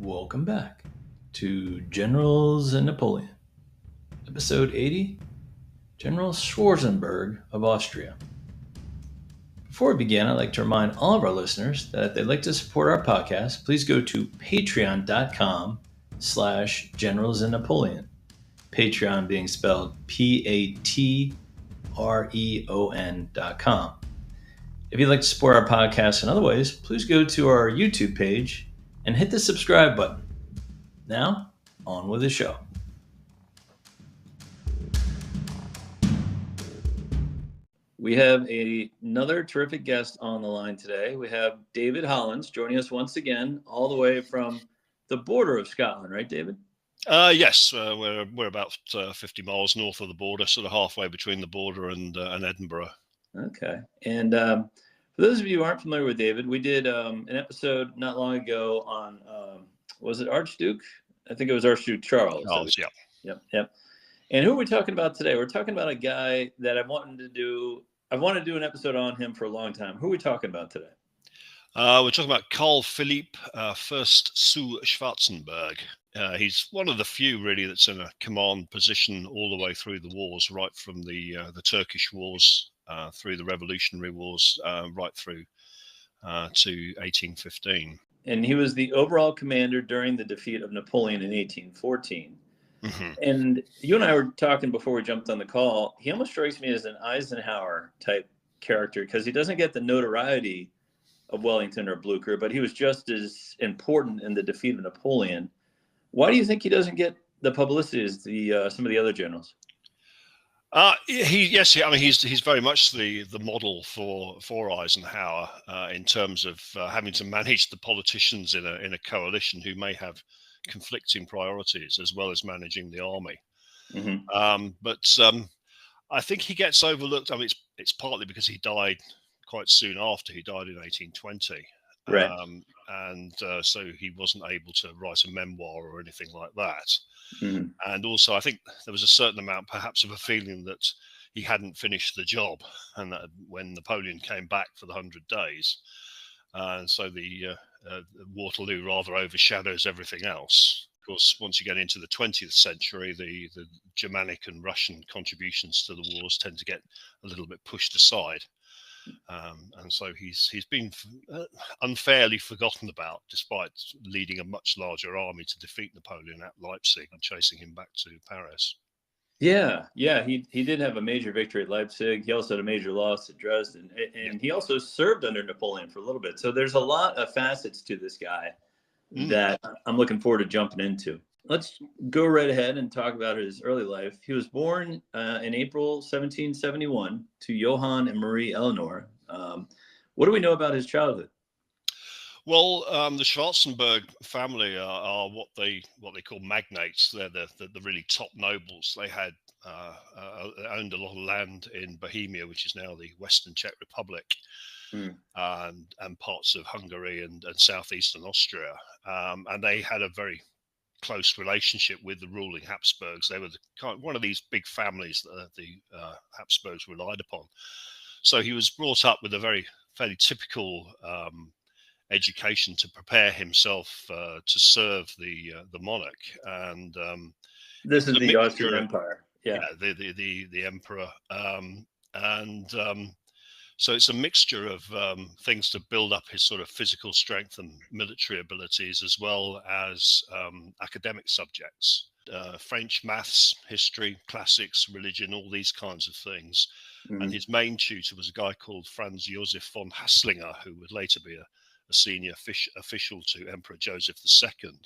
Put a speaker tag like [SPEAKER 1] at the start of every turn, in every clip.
[SPEAKER 1] Welcome back to Generals and Napoleon, episode 80, General Schwarzenberg of Austria. Before we begin, I'd like to remind all of our listeners that if they'd like to support our podcast, please go to patreon.com/Generals and Napoleon. Patreon being spelled Patreon.com. If you'd like to support our podcast in other ways, please go to our YouTube page and hit the subscribe button. Now, on with the show. We have another terrific guest on the line today. We have David Hollins joining us once again, all the way from the border of Scotland, right, David?
[SPEAKER 2] Yes, we're about 50 miles north of the border, sort of halfway between the border and Edinburgh.
[SPEAKER 1] Okay. And for those of you who aren't familiar with David, we did an episode not long ago on, was it Archduke? I think it was Archduke Charles.
[SPEAKER 2] Yeah.
[SPEAKER 1] Yep. And who are we talking about today? We're talking about a guy that I've wanted to do an episode on him for a long time. Who are we talking about today?
[SPEAKER 2] We're talking about Carl Philipp Fürst zu Schwarzenberg. He's one of the few, really, that's in a command position all the way through the wars, right from the Turkish wars, through the Revolutionary Wars, right through to 1815.
[SPEAKER 1] And he was the overall commander during the defeat of Napoleon in 1814.
[SPEAKER 2] Mm-hmm.
[SPEAKER 1] And you and I were talking before we jumped on the call. He almost strikes me as an Eisenhower type character because he doesn't get the notoriety of Wellington or Blucher, but he was just as important in the defeat of Napoleon. Why do you think he doesn't get the publicity as some of the other generals?
[SPEAKER 2] He's very much the model for Eisenhower in terms of having to manage the politicians in a coalition who may have conflicting priorities, as well as managing the army.
[SPEAKER 1] Mm-hmm.
[SPEAKER 2] But I think he gets overlooked. I mean, it's partly because he died quite soon after. He died in 1820.
[SPEAKER 1] Right.
[SPEAKER 2] So he wasn't able to write a memoir or anything like that.
[SPEAKER 1] Mm-hmm.
[SPEAKER 2] And also, I think there was a certain amount, perhaps, of a feeling that he hadn't finished the job, and that when Napoleon came back for the 100 Days, and so the Waterloo rather overshadows everything else. Of course, once you get into the 20th century, the Germanic and Russian contributions to the wars tend to get a little bit pushed aside. And so he's been unfairly forgotten about, despite leading a much larger army to defeat Napoleon at Leipzig and chasing him back to Paris.
[SPEAKER 1] Yeah. He did have a major victory at Leipzig. He also had a major loss at Dresden, and he also served under Napoleon for a little bit. So there's a lot of facets to this guy that I'm looking forward to jumping into. Let's go right ahead and talk about his early life. He was born in April 1771 to Johann and Marie Eleanor. What do we know about his childhood?
[SPEAKER 2] Well, the Schwarzenberg family are what they call magnates. They're the really top nobles. They had owned a lot of land in Bohemia, which is now the Western Czech Republic, and parts of Hungary and southeastern Austria. And they had a very close relationship with the ruling Habsburgs. They were one of these big families that the Habsburgs relied upon. So he was brought up with a fairly typical education to prepare himself to serve the monarch. And
[SPEAKER 1] this is the Austrian Empire.
[SPEAKER 2] Yeah, the emperor. So it's a mixture of things to build up his sort of physical strength and military abilities, as well as academic subjects, French, maths, history, classics, religion, all these kinds of things. Mm-hmm. And his main tutor was a guy called Franz Josef von Hasslinger, who would later be a senior official to Emperor Joseph II.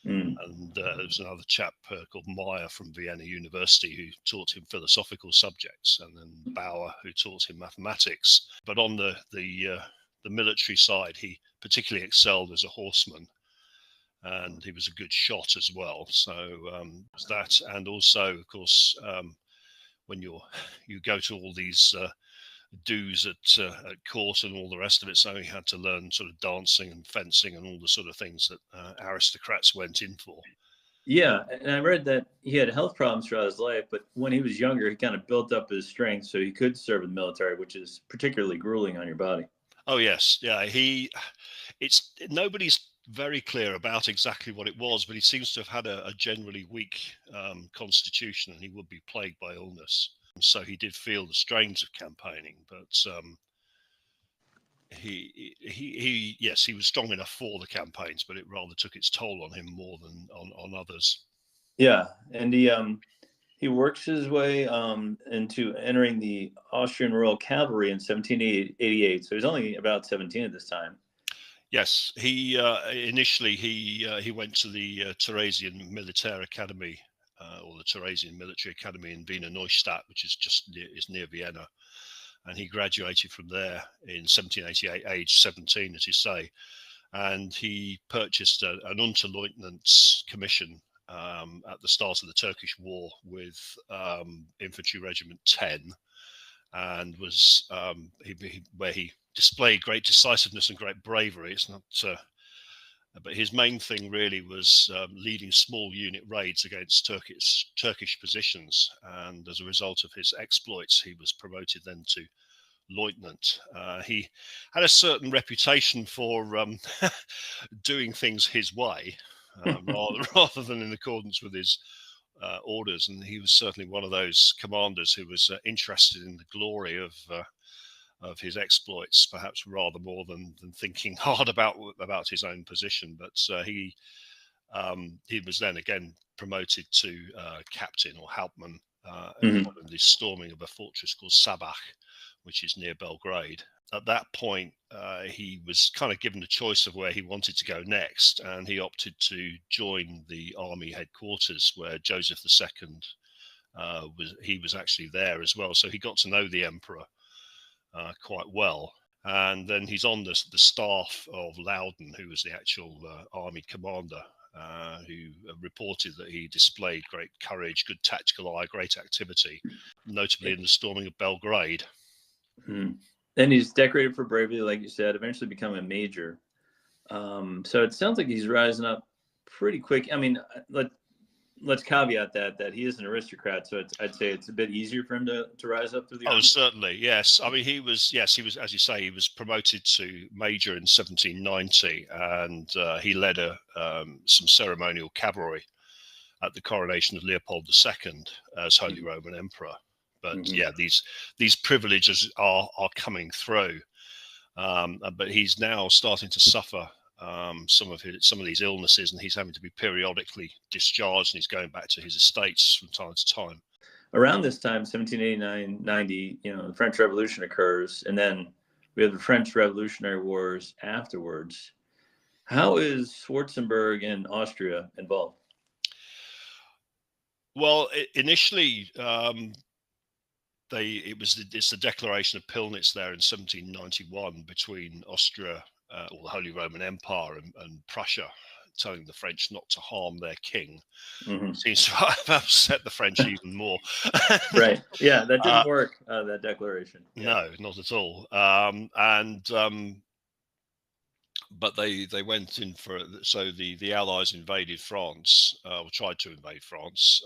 [SPEAKER 2] And there was another chap called Meyer from Vienna University who taught him philosophical subjects, and then Bauer, who taught him mathematics. But on the military side, he particularly excelled as a horseman, and he was a good shot as well. So that, and also, of course, when you go to all these dues at court and all the rest of it, so he had to learn sort of dancing and fencing and all the sort of things that aristocrats went in for.
[SPEAKER 1] Yeah, and I read that he had health problems throughout his life, but when he was younger, he kind of built up his strength so he could serve in the military, which is particularly grueling on your body.
[SPEAKER 2] Oh yes, yeah. Nobody's very clear about exactly what it was, but he seems to have had a generally weak constitution, and he would be plagued by illness. So he did feel the strains of campaigning, but yes, he was strong enough for the campaigns, but it rather took its toll on him more than on others.
[SPEAKER 1] Yeah, and he works his way into entering the Austrian Royal Cavalry in 1788. So he's only about 17 at this time.
[SPEAKER 2] Yes, he initially he went to the Theresian Military Academy, or the Theresian Military Academy in Wiener Neustadt, which is just near Vienna, and he graduated from there in 1788, age 17, as you say, and he purchased an Unterleutnant's commission at the start of the Turkish War with Infantry Regiment 10, and was where he displayed great decisiveness and great bravery. It's not, but his main thing really was leading small unit raids against Turkish positions, and as a result of his exploits, he was promoted then to lieutenant. He had a certain reputation for doing things his way, rather than in accordance with his orders, and he was certainly one of those commanders who was interested in the glory of his exploits, perhaps rather more than thinking hard about his own position. But he was then again promoted to captain or Hauptmann following the storming of a fortress called Sabach, which is near Belgrade. At that point, he was kind of given a choice of where he wanted to go next, and he opted to join the army headquarters, where Joseph II was actually there as well. So he got to know the emperor quite well. And then he's on the staff of Loudon, who was the actual army commander, who reported that he displayed great courage, good tactical eye, great activity, notably in the storming of Belgrade.
[SPEAKER 1] And he's decorated for bravery, like you said, eventually become a major. So it sounds like he's rising up pretty quick. I mean, let's caveat that he is an aristocrat, so I'd say it's a bit easier for him to rise up through the army.
[SPEAKER 2] Oh, certainly, yes. I mean, he was, as you say, he was promoted to major in 1790, and he led some ceremonial cavalry at the coronation of Leopold II as Holy Roman Emperor. But these privileges are coming through, but he's now starting to suffer some of these illnesses, and he's having to be periodically discharged, and he's going back to his estates from time to time.
[SPEAKER 1] Around this time, 1789-90, the French Revolution occurs, and then we have the French Revolutionary Wars afterwards. How is Schwarzenberg and Austria involved?
[SPEAKER 2] Well, initially, it's the Declaration of Pillnitz there in 1791 between Austria, or the Holy Roman Empire, and Prussia, telling the French not to harm their king. Seems to have upset the French even more.
[SPEAKER 1] Right. Yeah, that didn't work, that declaration.
[SPEAKER 2] Yeah. No, not at all. But they went in for, so the Allies invaded France, or tried to invade France,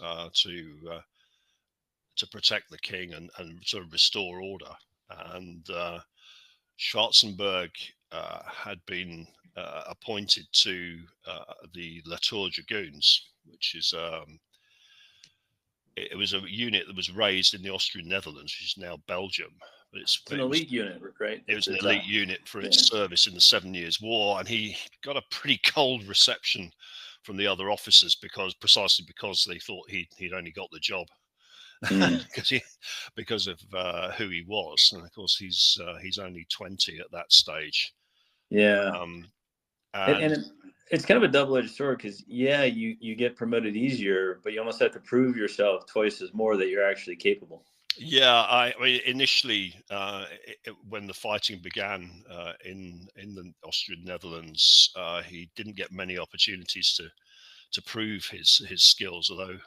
[SPEAKER 2] to protect the king and sort of restore order. And Schwarzenberg had been appointed to the La Tour Dragoons, which is it was a unit that was raised in the Austrian Netherlands, which is now Belgium. But it's an
[SPEAKER 1] elite unit, right?
[SPEAKER 2] It was an elite unit for its service in the 7 Years' War, and he got a pretty cold reception from the other officers precisely because they thought he'd only got the job because of who he was, and of course he's only 20 at that stage.
[SPEAKER 1] Yeah, and it's kind of a double-edged sword, because you get promoted easier, but you almost have to prove yourself twice as more that you're actually capable.
[SPEAKER 2] Yeah, I mean, initially, when the fighting began in the Austrian Netherlands, he didn't get many opportunities to prove his skills, although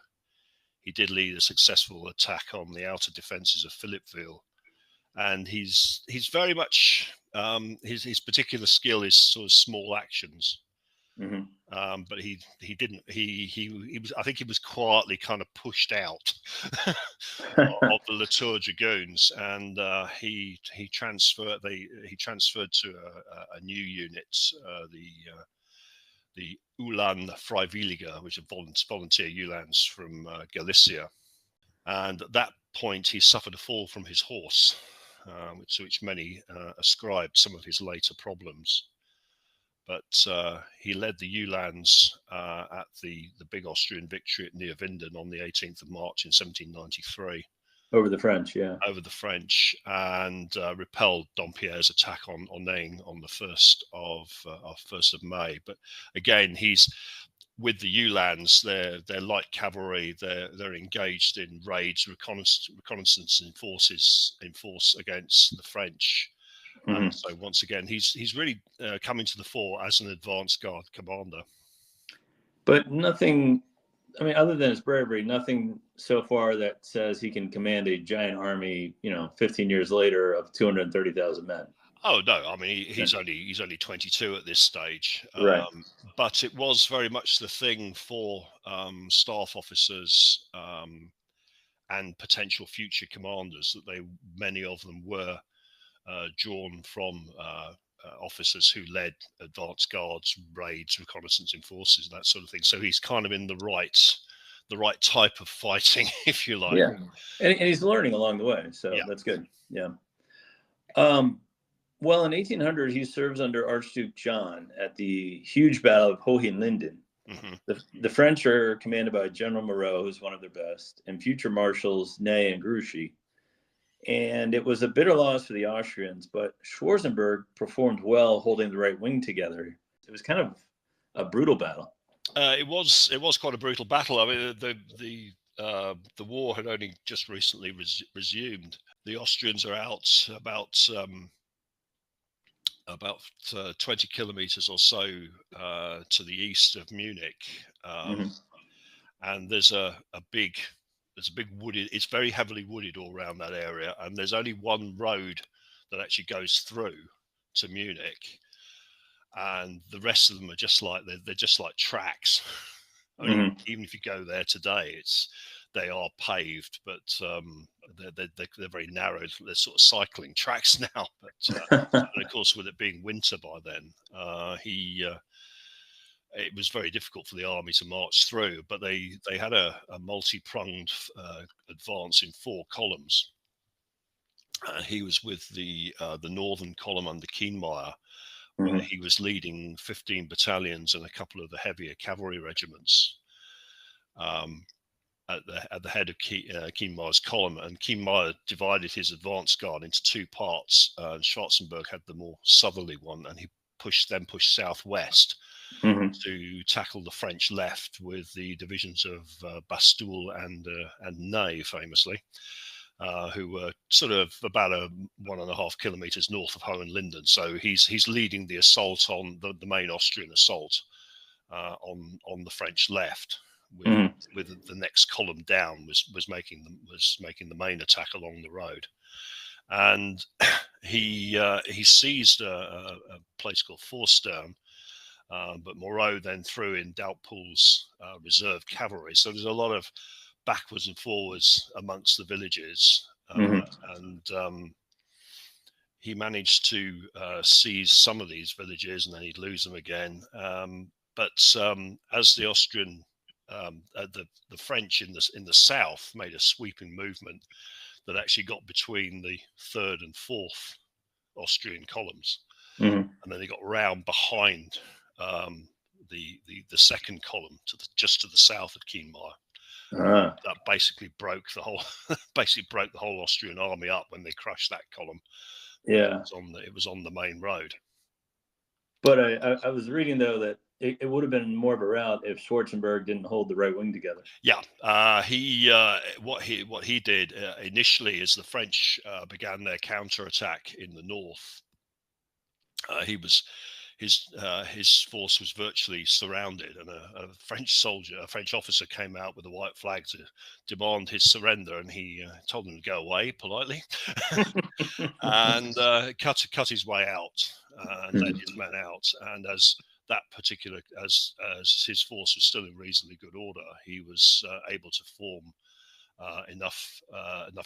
[SPEAKER 2] he did lead a successful attack on the outer defences of Philippeville. And he's very much his particular skill is sort of small actions. But he didn't. He was. I think he was quietly kind of pushed out of the La Tour Dragoons, and he transferred. He transferred to a new unit, the Ulan Freiwillige, which are volunteer Ulans from Galicia. And at that point, he suffered a fall from his horse, to which many ascribed some of his later problems. But he led the Ulans at the big Austrian victory at Neerwinden on the 18th of March in 1793.
[SPEAKER 1] Over the French, yeah.
[SPEAKER 2] Over the French, and repelled Dampierre's attack on Onnaing on the 1st of May. But again, he's with the Ulans. They're light cavalry. They're engaged in raids, reconnaissance in force against the French. And so once again, he's really coming to the fore as an advance guard commander.
[SPEAKER 1] But nothing, I mean, other than his bravery, nothing so far that says he can command a giant army, 15 years later of 230,000 men.
[SPEAKER 2] Oh no! I mean, he's only 22 at this stage.
[SPEAKER 1] Right.
[SPEAKER 2] But it was very much the thing for staff officers and potential future commanders that many of them were drawn from officers who led advance guards, raids, reconnaissance in forces, that sort of thing. So he's kind of in the right type of fighting, if you like.
[SPEAKER 1] Yeah, and he's learning along the way, so
[SPEAKER 2] yeah.
[SPEAKER 1] That's good. Yeah. Well, in 1800, he serves under Archduke John at the huge Battle of Hohenlinden. The French are commanded by General Moreau, who's one of their best, and future marshals Ney and Grouchy. And it was a bitter loss for the Austrians, but Schwarzenberg performed well holding the right wing together. It was kind of a brutal battle.
[SPEAKER 2] It was quite a brutal battle. I mean, the war had only just recently resumed. The Austrians are out about 20 kilometers or so to the east of Munich, and there's a big wooded. It's very heavily wooded all around that area, and there's only one road that actually goes through to Munich, and the rest of them are just like they're just like tracks. I mean, even if you go there today, they are paved, but they're very narrow. They're sort of cycling tracks now. But and of course, with it being winter by then, it was very difficult for the army to march through. But they had a multi-pronged advance in 4 columns. He was with the northern column under Kienmeyer, where he was leading 15 battalions and a couple of the heavier cavalry regiments at the head of Kienmeyer's column. And Kienmeyer divided his advance guard into 2 parts. Schwarzenberg had the more southerly one, and he pushed southwest to tackle the French left with the divisions of Bastoul and Ney, famously. Who were sort of about 1.5 kilometers north of Hohenlinden. So he's leading the assault on the main Austrian assault on the French left. With the next column down was making the main attack along the road, and he seized a place called Forstern, but Moreau then threw in Dalpool's reserve cavalry. So there's a lot of backwards and forwards amongst the villages, and he managed to seize some of these villages, and then he'd lose them again. But as the Austrian, the French in the south made a sweeping movement that actually got between the 3rd and 4th Austrian columns, and then they got round behind the second column just to the south of Kienmeyer. That basically broke the whole Austrian army up when they crushed that column.
[SPEAKER 1] Yeah,
[SPEAKER 2] it was on the main road.
[SPEAKER 1] But I was reading though that it would have been more of a rout if Schwarzenberg didn't hold the right wing together.
[SPEAKER 2] Yeah, what he did initially is the French began their counterattack in the north. His force was virtually surrounded, and a French officer came out with a white flag to demand his surrender, and he told him to go away politely, and cut his way out and led his men out. And as his force was still in reasonably good order, he was able to form enough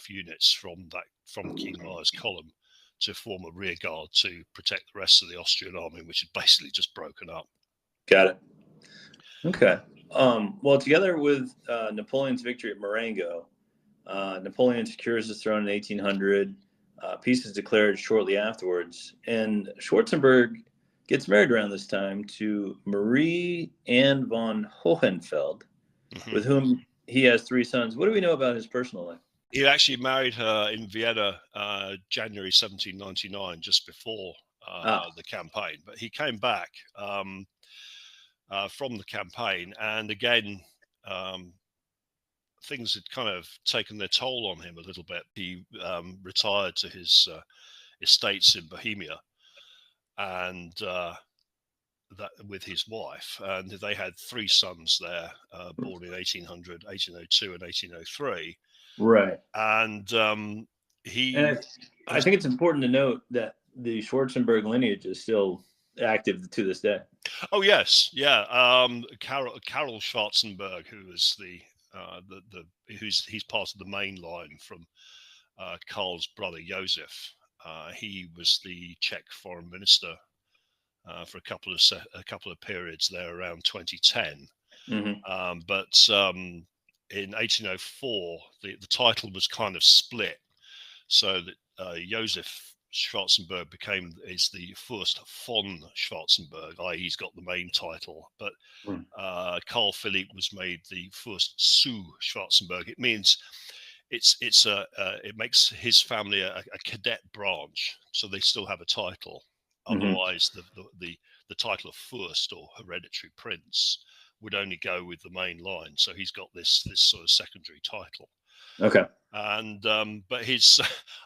[SPEAKER 2] units from Kienmeyer's column to form a rear guard to protect the rest of the Austrian army, which had basically just broken up.
[SPEAKER 1] Got it. Okay. Well, together with Napoleon's victory at Marengo, Napoleon secures his throne in 1800. Peace is declared shortly afterwards, and Schwarzenberg gets married around this time to Marie Anne von Hohenfeld,
[SPEAKER 2] Hmm.
[SPEAKER 1] with whom he has three sons. What do we know about his personal life?
[SPEAKER 2] He actually married her in Vienna, January 1799, just before
[SPEAKER 1] Ah,
[SPEAKER 2] the campaign. But he came back from the campaign, and again, um, things had kind of taken their toll on him a little bit. He retired to his estates in Bohemia, and that with his wife, and they had three sons there, born in 1800, 1802, and 1803.
[SPEAKER 1] right.
[SPEAKER 2] And
[SPEAKER 1] And
[SPEAKER 2] he
[SPEAKER 1] I think it's important to note that the Schwarzenberg lineage is still active to this day.
[SPEAKER 2] Oh yes, yeah. Carol Schwarzenberg, who is he's part of the main line from Karl's brother Joseph. He was the Czech foreign minister for a couple of periods there around 2010.
[SPEAKER 1] Mm-hmm.
[SPEAKER 2] But in 1804, the title was kind of split, so that Joseph Schwarzenberg is the first von Schwarzenberg, i.e., he's got the main title. But Carl Philipp was made the first zu Schwarzenberg. It means it makes his family a cadet branch, so they still have a title.
[SPEAKER 1] Mm-hmm.
[SPEAKER 2] Otherwise, the title of first or hereditary prince would only go with the main line. So he's got this sort of secondary title.
[SPEAKER 1] Okay.
[SPEAKER 2] And but his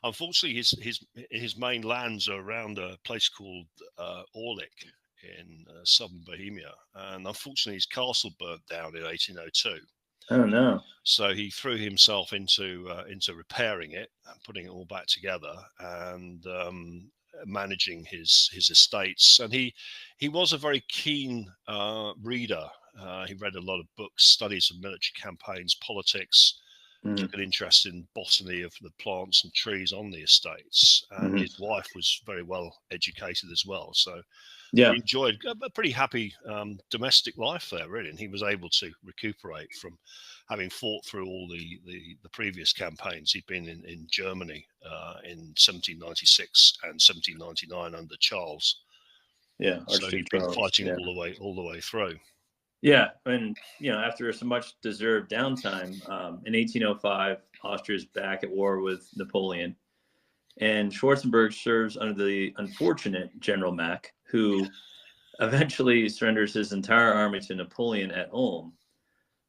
[SPEAKER 2] unfortunately his main lands are around a place called Orlik in southern Bohemia, and unfortunately his castle burnt down in 1802.
[SPEAKER 1] Oh no.
[SPEAKER 2] So he threw himself into repairing it and putting it all back together, and managing his estates. And he was a very keen reader. He read a lot of books, studies of military campaigns, politics.
[SPEAKER 1] Mm-hmm.
[SPEAKER 2] Took an interest in botany of the plants and trees on the estates, and
[SPEAKER 1] Mm-hmm.
[SPEAKER 2] his wife was very well educated as well. So
[SPEAKER 1] Yeah.
[SPEAKER 2] he enjoyed a pretty happy domestic life there, really, and he was able to recuperate from having fought through all the previous campaigns. He'd been in Germany in 1796 and 1799 under Charles,
[SPEAKER 1] Yeah.
[SPEAKER 2] so
[SPEAKER 1] Archduke
[SPEAKER 2] he'd been
[SPEAKER 1] Charles.
[SPEAKER 2] fighting
[SPEAKER 1] Yeah.
[SPEAKER 2] all the way through.
[SPEAKER 1] Yeah. And after some much deserved downtime, in 1805, Austria's back at war with Napoleon, and Schwarzenberg serves under the unfortunate General Mack, who eventually surrenders his entire army to Napoleon at Ulm.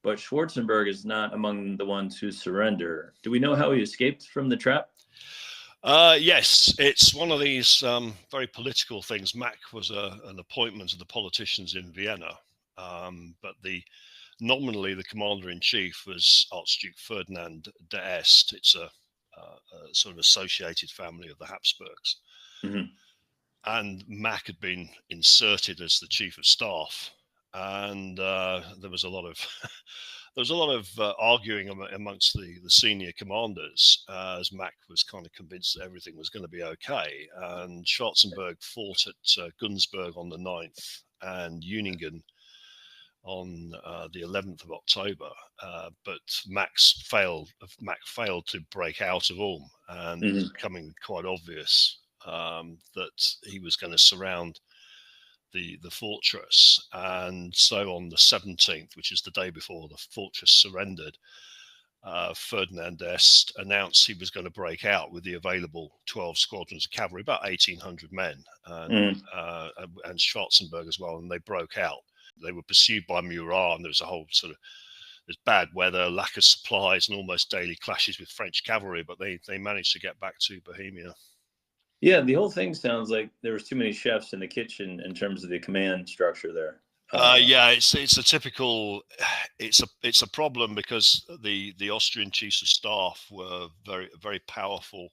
[SPEAKER 1] But Schwarzenberg is not among the ones who surrender. Do we know how he escaped from the trap?
[SPEAKER 2] Yes, it's one of these very political things. Mack was an appointment of the politicians in Vienna, but nominally the commander in chief was Archduke Ferdinand d'Este. It's a sort of associated family of the Habsburgs,
[SPEAKER 1] Mm-hmm.
[SPEAKER 2] and Mack had been inserted as the chief of staff, and there was a lot of there was a lot of arguing amongst the senior commanders, as Mack was kind of convinced that everything was going to be okay. And Schwarzenberg fought at Gunsberg on the 9th and Uningen on the 11th of October, but Mack failed to break out of Ulm, and it was
[SPEAKER 1] Mm-hmm.
[SPEAKER 2] becoming quite obvious that he was going to surround the fortress. And so on the 17th, which is the day before the fortress surrendered, Ferdinand d'Este announced he was going to break out with the available 12 squadrons of cavalry, about 1,800 men,
[SPEAKER 1] Mm-hmm.
[SPEAKER 2] and Schwarzenberg as well. And they broke out. They were pursued by Murat, and there was a whole sort of there's bad weather, lack of supplies, and almost daily clashes with French cavalry. But they managed to get back to Bohemia.
[SPEAKER 1] Yeah, the whole thing sounds like there was too many chefs in the kitchen in terms of the command structure there.
[SPEAKER 2] Yeah, it's a typical. It's a problem because the Austrian chiefs of staff were very powerful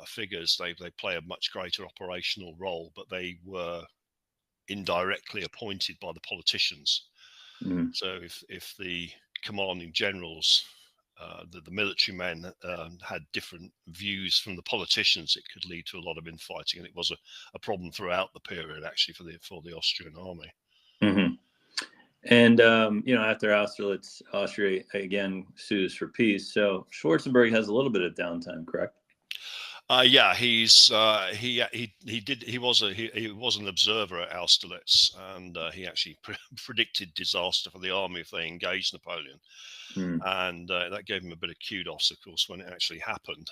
[SPEAKER 2] figures. They play a much greater operational role, but they were indirectly appointed by the politicians.
[SPEAKER 1] Mm-hmm.
[SPEAKER 2] So if the commanding generals, the military men, had different views from the politicians, it could lead to a lot of infighting, and it was a problem throughout the period actually for the Austrian army.
[SPEAKER 1] Mm-hmm. And after Austerlitz, Austria again sues for peace. So Schwarzenberg has a little bit of downtime, correct?
[SPEAKER 2] Yeah, he was an observer at Austerlitz, and he actually predicted disaster for the army if they engaged Napoleon, and that gave him a bit of kudos, of course, when it actually happened.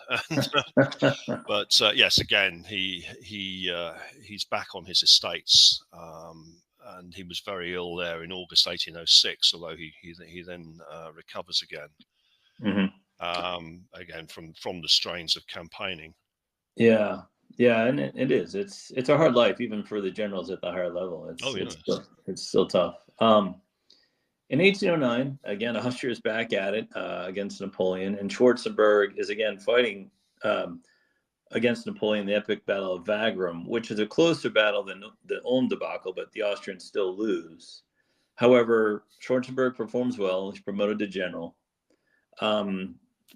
[SPEAKER 2] But yes, again, he's back on his estates, and he was very ill there in August 1806. Although he then recovers again, again from the strains of campaigning.
[SPEAKER 1] Yeah, yeah, and it is. It's a hard life, even for the generals at the higher level.
[SPEAKER 2] Oh,
[SPEAKER 1] It's still tough. In 1809, again, Austria is back at it against Napoleon, and Schwarzenberg is again fighting against Napoleon, the epic Battle of Wagram, which is a closer battle than the Ulm debacle, but the Austrians still lose. However, Schwarzenberg performs well. He's promoted to general.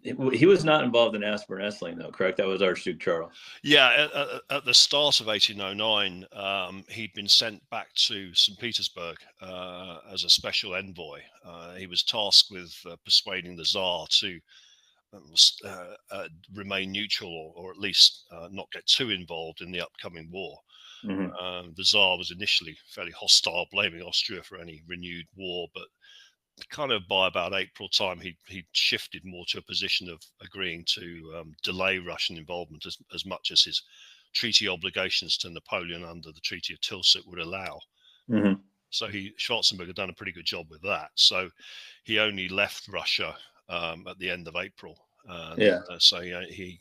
[SPEAKER 1] He was not involved in Aspern-Essling, though, correct? That was Archduke Charles.
[SPEAKER 2] Yeah, at the start of 1809, he'd been sent back to St. Petersburg as a special envoy. He was tasked with persuading the Tsar to remain neutral, or at least not get too involved in the upcoming war. The Tsar was initially fairly hostile, blaming Austria for any renewed war, but kind of by about April time, he shifted more to a position of agreeing to delay Russian involvement as much as his treaty obligations to Napoleon under the Treaty of Tilsit would allow. So Schwarzenberg had done a pretty good job with that. So he only left Russia at the end of April. So he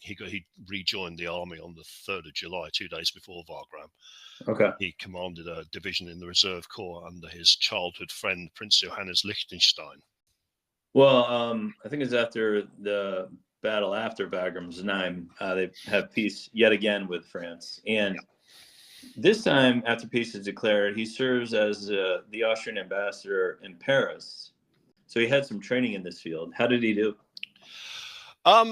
[SPEAKER 2] rejoined the army on the 3rd of July, 2 days before Wagram.
[SPEAKER 1] Okay.
[SPEAKER 2] He commanded a division in the Reserve Corps under his childhood friend, Prince Johannes Liechtenstein.
[SPEAKER 1] Well, I think it's after the battle after Wagram's Znaim, they have peace yet again with France. And this time, after peace is declared, he serves as the Austrian ambassador in Paris. So he had some training in this field. How did he do?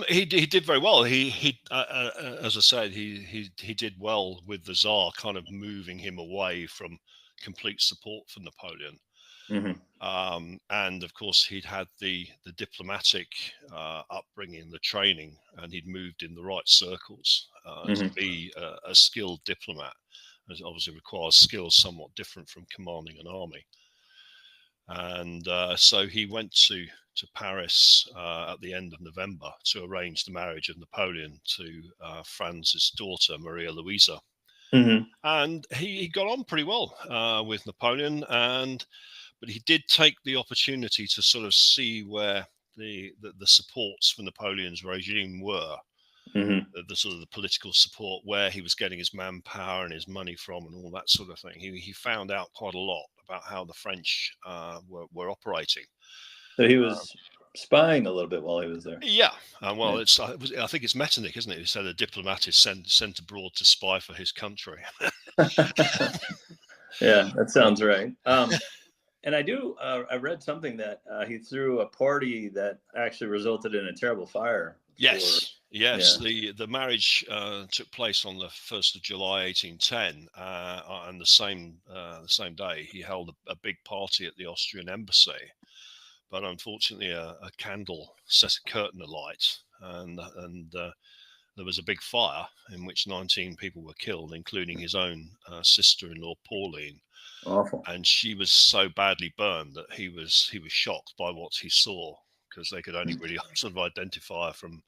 [SPEAKER 2] He did very well. As I said, he did well with the Tsar, kind of moving him away from complete support for Napoleon. And of course, he'd had the diplomatic upbringing, the training, and he'd moved in the right circles to be a skilled diplomat. It obviously requires skills somewhat different from commanding an army. And so he went to Paris at the end of November to arrange the marriage of Napoleon to Franz's daughter, Maria Louisa. And he got on pretty well with Napoleon, but he did take the opportunity to sort of see where the supports for Napoleon's regime were. The sort of the political support, where he was getting his manpower and his money from, and all that sort of thing. He found out quite a lot about how the French were operating.
[SPEAKER 1] So he was spying a little bit while he was there.
[SPEAKER 2] Yeah, well, I think it's Metternich, isn't it, who said a diplomat is sent abroad to spy for his country.
[SPEAKER 1] Yeah, that sounds right. And I read something that he threw a party that actually resulted in a terrible fire.
[SPEAKER 2] Yes. The marriage took place on the 1st of July, 1810, and the same day he held a big party at the Austrian embassy. But unfortunately, a candle set a curtain alight, and there was a big fire in which 19 people were killed, including his own sister-in-law, Pauline.
[SPEAKER 1] Awful.
[SPEAKER 2] And she was so badly burned that he was shocked by what he saw, because they could only really sort of identify her from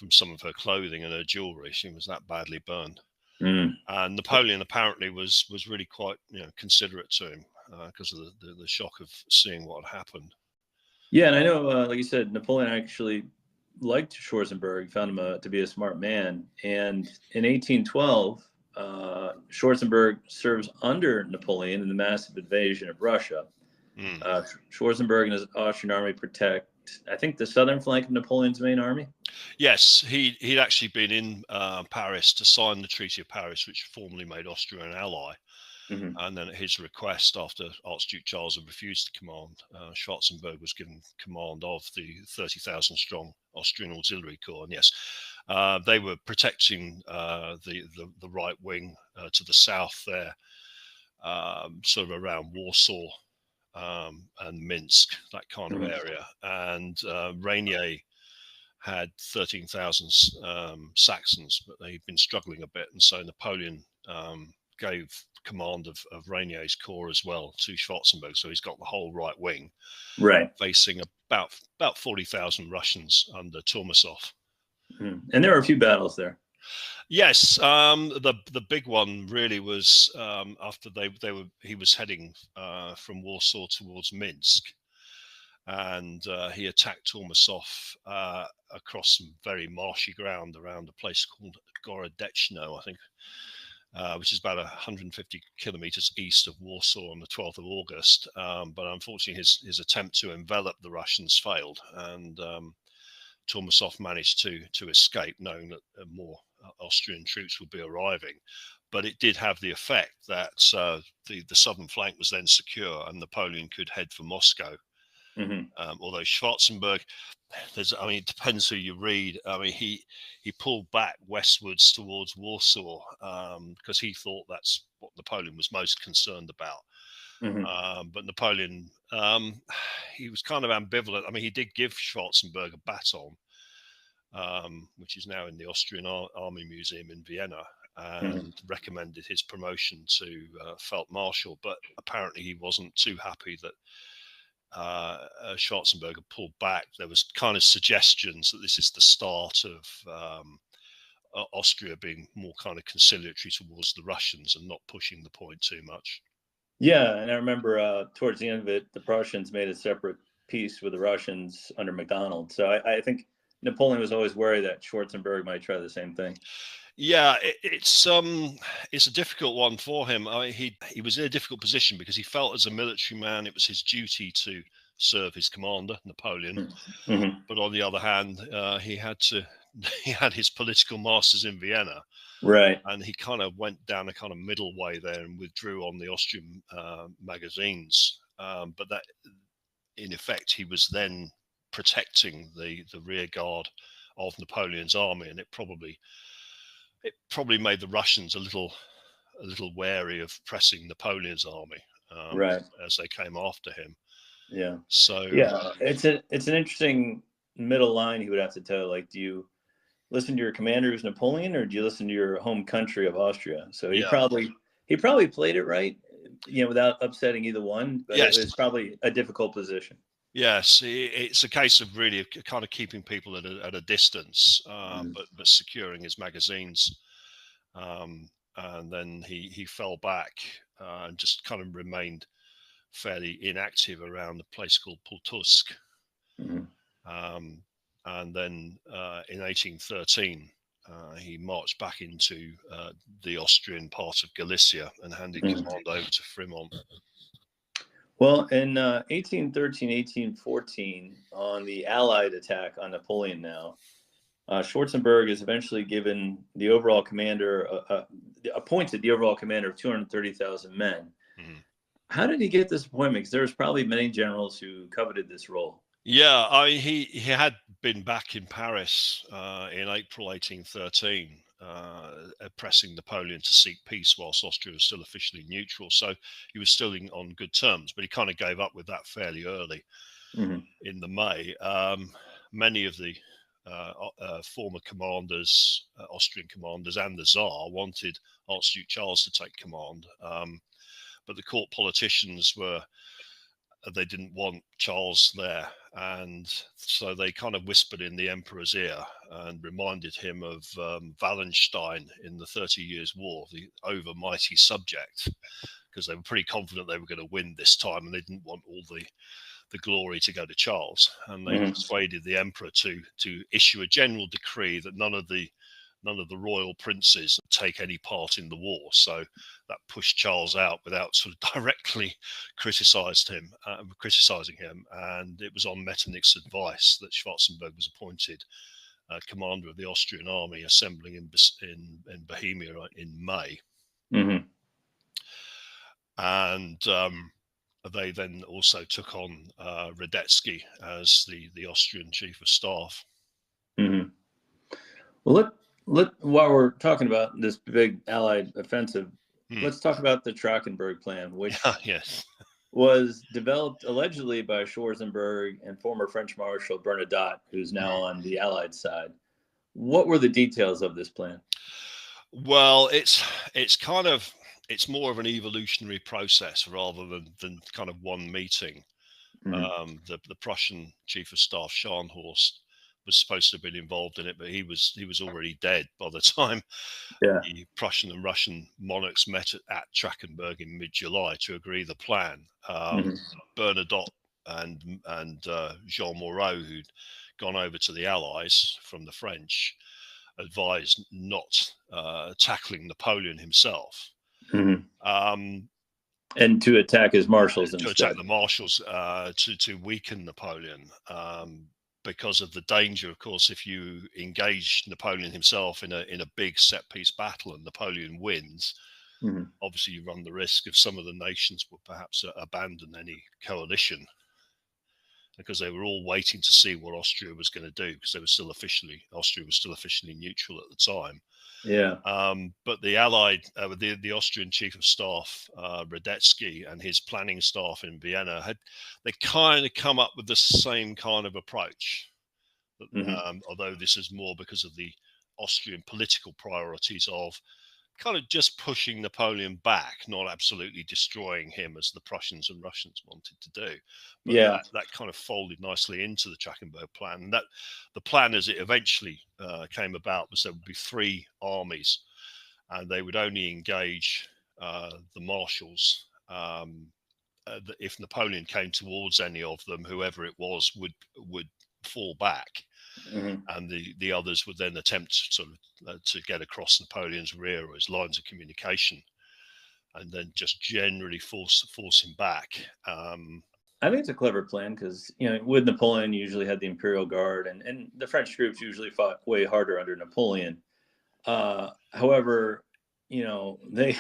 [SPEAKER 2] some of her clothing and her jewelry. She was that badly burned. And Napoleon apparently was really quite considerate to him because of the shock of seeing what had happened.
[SPEAKER 1] Yeah, and I know, like you said, Napoleon actually liked Schwarzenberg, found him to be a smart man. And in 1812, Schwarzenberg serves under Napoleon in the massive invasion of Russia. Schwarzenberg and his Austrian army protect, I think, the southern flank of Napoleon's main army.
[SPEAKER 2] Yes, he'd actually been in Paris to sign the Treaty of Paris, which formally made Austria an ally. And then at his request, after Archduke Charles had refused to command, Schwarzenberg was given command of the 30,000 strong Austrian Auxiliary Corps. And yes, they were protecting the right wing to the south there, sort of around Warsaw. and Minsk, that kind of area. And Rainier had 13,000 Saxons, but they'd been struggling a bit. And so Napoleon gave command of Rainier's corps as well to Schwarzenberg. So he's got the whole right wing, facing about 40,000 Russians under Tormasov.
[SPEAKER 1] And there were a few battles there.
[SPEAKER 2] Yes, the big one really was after he was heading from Warsaw towards Minsk, and he attacked Tormasov across some very marshy ground around a place called Gorodechno, I think, which is about 150 kilometers east of Warsaw on the 12th of August. But unfortunately, his attempt to envelop the Russians failed, and Tormasov managed to escape, knowing that more Austrian troops would be arriving. But it did have the effect that the southern flank was then secure, and Napoleon could head for Moscow. Although Schwarzenberg, it depends who you read. I mean, he pulled back westwards towards Warsaw because he thought that's what Napoleon was most concerned about. But Napoleon, he was kind of ambivalent. I mean, he did give Schwarzenberg a baton, which is now in the Austrian Army Museum in Vienna, and recommended his promotion to Feldmarschall. But apparently he wasn't too happy that Schwarzenberg had pulled back. There was kind of suggestions that this is the start of Austria being more kind of conciliatory towards the Russians and not pushing the point too much.
[SPEAKER 1] Yeah, and I remember towards the end of it, the Prussians made a separate peace with the Russians under MacDonald. So I think Napoleon was always worried that Schwarzenberg might try the same thing.
[SPEAKER 2] Yeah, it's a difficult one for him. He was in a difficult position because he felt as a military man it was his duty to serve his commander, Napoleon. But on the other hand, he had his political masters in Vienna.
[SPEAKER 1] Right.
[SPEAKER 2] And he kind of went down a kind of middle way there and withdrew on the Austrian magazines. But that, in effect, he was then protecting the rear guard of Napoleon's army, and it probably made the Russians a little wary of pressing Napoleon's army as they came after him.
[SPEAKER 1] Yeah.
[SPEAKER 2] So
[SPEAKER 1] it's an interesting middle line he would have to toe. Like, do you listen to your commander who's Napoleon, or do you listen to your home country of Austria? So he probably played it right, without upsetting either one. But it was probably a difficult position.
[SPEAKER 2] Yes, it's a case of really kind of keeping people at a distance, but securing his magazines. And then he fell back and just kind of remained fairly inactive around a place called Pultusk. And then in 1813, he marched back into the Austrian part of Galicia and handed command over to Fremont.
[SPEAKER 1] Well, in 1813, 1814, on the Allied attack on Napoleon now, Schwarzenberg is eventually given the overall commander, appointed the overall commander of 230,000 men. How did he get this appointment? Because there was probably many generals who coveted this role.
[SPEAKER 2] Yeah, he had been back in Paris in April 1813, pressing Napoleon to seek peace whilst Austria was still officially neutral. So he was still on good terms, but he kind of gave up with that fairly early in the May. Many of the former commanders, Austrian commanders, and the Tsar wanted Archduke Charles to take command, but the court politicians they didn't want Charles there, and so they kind of whispered in the emperor's ear and reminded him of Wallenstein in the 30 Years' War, the overmighty subject, because they were pretty confident they were going to win this time, and they didn't want all the glory to go to Charles. And they persuaded the emperor to issue a general decree that none of the royal princes take any part in the war. So that pushed Charles out without sort of directly criticizing him. And it was on Metternich's advice that Schwarzenberg was appointed commander of the Austrian army, assembling in Bohemia in May. And they then also took on Radetzky as the Austrian chief of staff.
[SPEAKER 1] Well, while we're talking about this big Allied offensive, let's talk about the Trachenberg Plan, which
[SPEAKER 2] yes,
[SPEAKER 1] was developed allegedly by Schwarzenberg and former French Marshal Bernadotte, who's now on the Allied side. What were the details of this plan?
[SPEAKER 2] Well, it's kind of it's more of an evolutionary process rather than kind of one meeting.
[SPEAKER 1] Hmm.
[SPEAKER 2] The Prussian chief of staff Scharnhorst was supposed to have been involved in it, but he was already dead by the time
[SPEAKER 1] Yeah.
[SPEAKER 2] the Prussian and Russian monarchs met at Trachenberg in mid-July to agree the plan.
[SPEAKER 1] Hmm.
[SPEAKER 2] Bernadotte and Jean Moreau, who'd gone over to the Allies from the French, advised not tackling Napoleon himself.
[SPEAKER 1] Hmm.
[SPEAKER 2] Um,
[SPEAKER 1] And to attack his marshals
[SPEAKER 2] to attack
[SPEAKER 1] instead.
[SPEAKER 2] the marshals, to weaken Napoleon, because of the danger, of course, if you engage Napoleon himself in a big set piece battle and Napoleon wins,
[SPEAKER 1] Hmm.
[SPEAKER 2] obviously you run the risk of some of the nations will perhaps abandon any coalition, because they were all waiting to see what Austria was going to do, because Austria was still officially neutral at the time.
[SPEAKER 1] Yeah.
[SPEAKER 2] But the Allied, the Austrian chief of staff, Radetzky, and his planning staff in Vienna they kind of come up with the same kind of approach.
[SPEAKER 1] Hmm.
[SPEAKER 2] Although this is more because of the Austrian political priorities of kind of just pushing Napoleon back, not absolutely destroying him as the Prussians and Russians wanted to do. But
[SPEAKER 1] Yeah.
[SPEAKER 2] that kind of folded nicely into the Trachenberg plan. And that the plan, as it eventually came about, was there would be three armies, and they would only engage the marshals. If Napoleon came towards any of them, whoever it was would fall back,
[SPEAKER 1] Hmm.
[SPEAKER 2] and the others would then attempt sort of to get across Napoleon's rear or his lines of communication, and then just generally force him back.
[SPEAKER 1] I think it's a clever plan because, with Napoleon, you usually had the Imperial Guard, and the French troops usually fought way harder under Napoleon. However, they